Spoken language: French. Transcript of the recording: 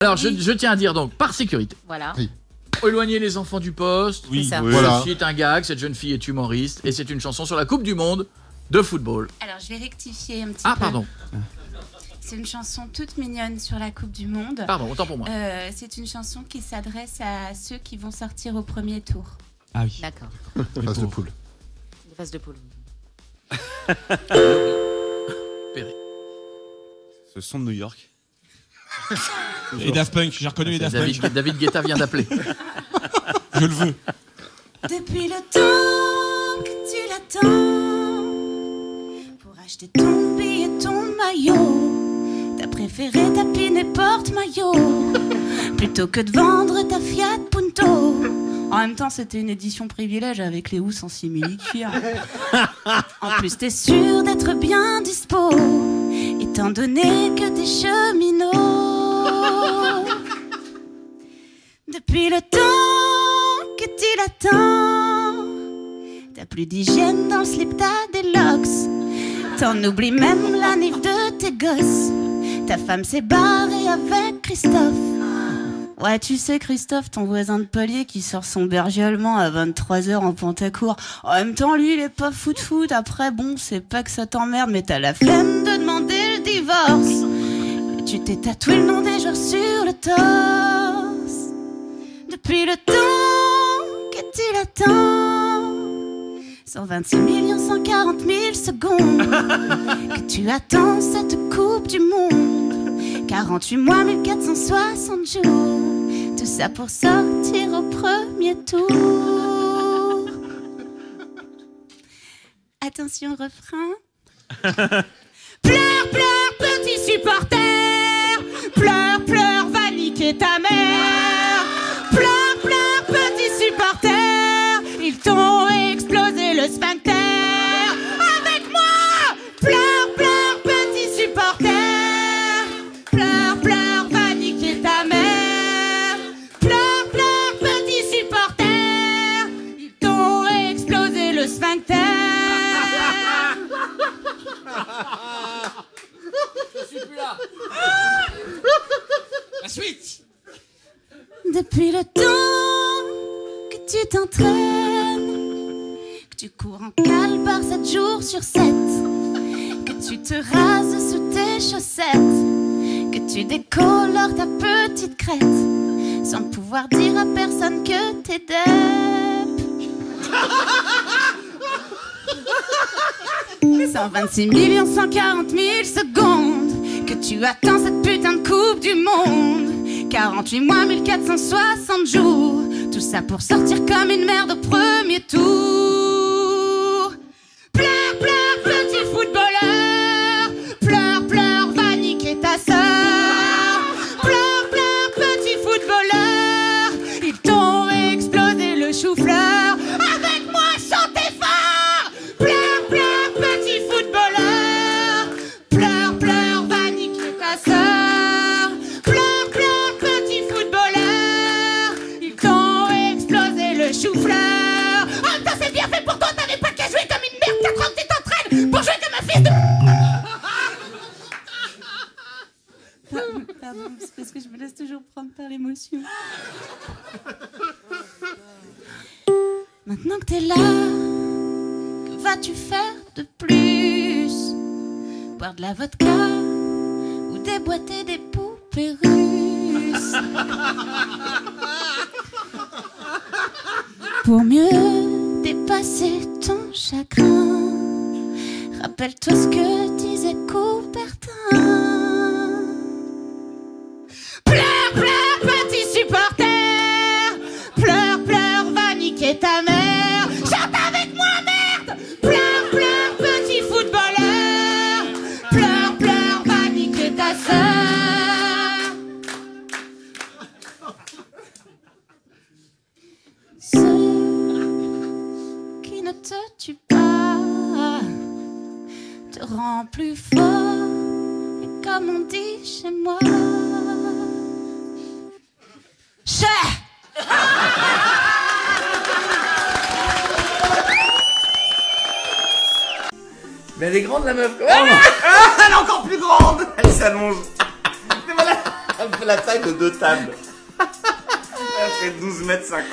Alors, je tiens à dire donc, par sécurité. Voilà. Oui. Éloigner les enfants du poste. Oui, ça. Voilà. Ceci est un gag, cette jeune fille est humoriste et c'est une chanson sur la Coupe du Monde de football. Alors, je vais rectifier un petit Ah, peu. pardon. C'est une chanson toute mignonne sur la Coupe du Monde. Pardon, autant pour moi. C'est une chanson qui s'adresse à ceux qui vont sortir au premier tour. Ah oui. D'accord. Face de poule. Des faces de poule. Perret. Ce son de New York. Et Daft Punk, j'ai reconnu les Daft Punk. David Guetta vient d'appeler. Je le veux. Depuis le temps que tu l'attends pour acheter ton billet, ton maillot, t'as préféré tapiner porte-maillot plutôt que de vendre ta Fiat Punto. En même temps, c'était une édition privilège avec les housses en simili-cuir. En plus, t'es sûr d'être bien dispo, étant donné que t'es cheminot. Depuis le temps que tu l'attends, t'as plus d'hygiène dans le slip, t'as des locks. T'en oublies même la nif de tes gosses. Ta femme s'est barrée avec Christophe. Ouais, tu sais, Christophe, ton voisin de palier qui sort son berger allemand à 23h en Pantacourt. En même temps, lui, il est pas foot. Après, bon, c'est pas que ça t'emmerde, mais t'as la flemme de demander le divorce. Et tu t'es tatoué le nom des jours sur le torse. Depuis le temps que tu l'attends, 126 140 000 secondes que tu attends cette coupe du monde, 48 mois 1460 jours, tout ça pour sortir au premier tour. Attention refrain. Pleure, pleure, petit supporter, pleure, pleure, va niquer ta mère. Pleure, pleure, petit supporter, ils t'ont explosé le sphincter. Avec moi, pleure, pleure, petit supporter, pleure, pleure, va niquer ta mère. Pleure, pleure, petit supporter, ils t'ont explosé le sphincter. Je suis plus là. La suite. Depuis le temps que tu t'entraînes, que tu cours en cale-bar 7 jours sur 7, que tu te rases sous tes chaussettes, que tu décolores ta petite crête, sans pouvoir dire à personne que t'es dep. 126 140 000 secondes que tu attends cette putain de coupe du monde, 48 mois 1460 jours, tout ça pour sortir comme une merde au premier tour. Pleure, pleure, petit footballeur, pleure, pleure, va niquer ta sœur. Pleure, pleure, petit footballeur, ils t'ont explosé le chou-fleur. Avec moi, chantez fort. Pleure, pleure, petit footballeur, pleure, pleure, va niquer ta sœur. Pleure, pleure, petit footballeur, ils t'ont explosé le chou-fleur. En même temps, c'est bien fait pour toi, t'avais pas qu'à jouer comme une merde. 4 ans que tu t'entraînes pour jouer comme un fils de... Pardon, c'est parce que je me laisse toujours prendre par l'émotion. Maintenant que t'es là, que vas-tu faire de plus? Boire de la vodka ou déboîter des poupées russes? Pour mieux dépasser ton chagrin, rappelle-toi ce que disait Coubertin. Pleure, pleure, petit supporter, pleure, pleure, va niquer ta mère. Chante avec moi, merde. Pleure, pleure, petit footballeur, pleure, pleure, va niquer ta sœur. Ceux qui ne te tuent pas te rend plus fort, et comme on dit chez moi, Mais elle est grande la meuf. Elle est encore plus grande. Elle s'allonge. Mais voilà. Elle fait la taille de 2 tables. Elle fait 12 mètres 50.